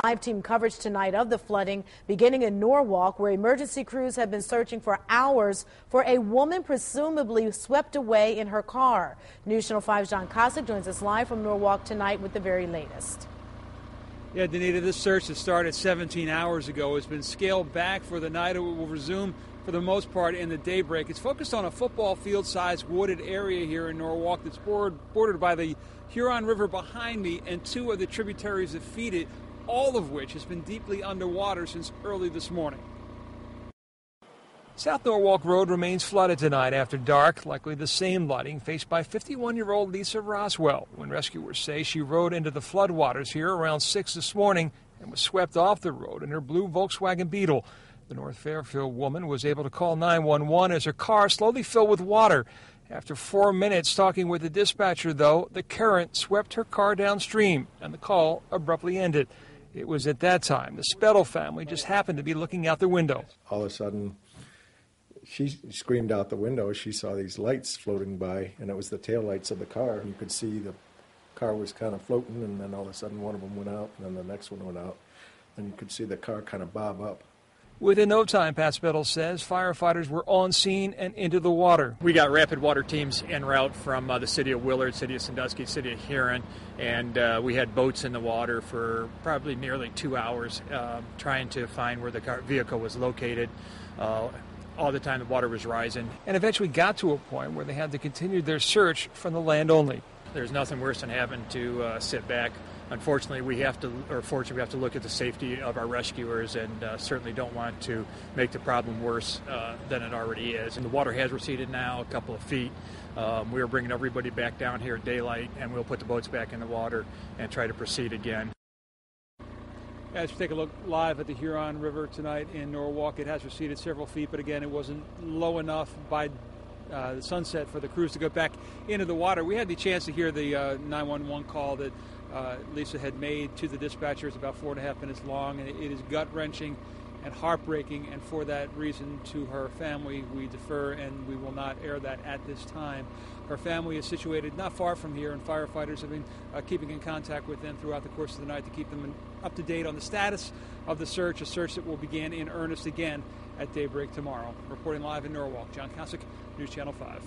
Live team coverage tonight of the flooding beginning in Norwalk, where emergency crews have been searching for hours for a woman presumably swept away in her car. News Channel 5's John Kosich joins us live from Norwalk tonight with the very latest. Yeah, Danita, this search that started 17 hours ago has been scaled back for the night. It will resume for the most part in the daybreak. It's focused on a football field-sized wooded area here in Norwalk that's bordered by the Huron River behind me and two of the tributaries that feed it, all of which has been deeply underwater since early this morning. South Norwalk Road remains flooded tonight after dark, likely the same flooding faced by 51-year-old Lisa Roswell when rescuers say she rode into the floodwaters here around 6 this morning and was swept off the road in her blue Volkswagen Beetle. The North Fairfield woman was able to call 911 as her car slowly filled with water. After 4 minutes talking with the dispatcher, though, the current swept her car downstream and the call abruptly ended. It was at that time the Spettle family just happened to be looking out the window. All of a sudden, she screamed out the window. She saw these lights floating by, and it was the taillights of the car. You could see the car was kind of floating, and then all of a sudden one of them went out, and then the next one went out. And you could see the car kind of bob up. Within no time, Pat Spettle says, firefighters were on scene and into the water. We got rapid water teams en route from the city of Willard, city of Sandusky, city of Huron, and we had boats in the water for probably nearly 2 hours trying to find where the vehicle was located. All the time the water was rising. And eventually got to a point where they had to continue their search from the land only. There's nothing worse than having to sit back. Unfortunately, fortunately, we have to look at the safety of our rescuers and certainly don't want to make the problem worse than it already is. And the water has receded now a couple of feet. We are bringing everybody back down here at daylight, and we'll put the boats back in the water and try to proceed again. As we take a look live at the Huron River tonight in Norwalk, it has receded several feet, but again, it wasn't low enough by the sunset for the crews to go back into the water. We had the chance to hear the 911 call that Lisa had made to the dispatcher. It's about 4.5 minutes long, and it is gut-wrenching and heartbreaking, and for that reason, to her family, we defer and we will not air that at this time. Her family is situated not far from here, and firefighters have been keeping in contact with them throughout the course of the night to keep them up to date on the status of the search, a search that will begin in earnest again at daybreak tomorrow. Reporting live in Norwalk, John Kosich, News Channel 5.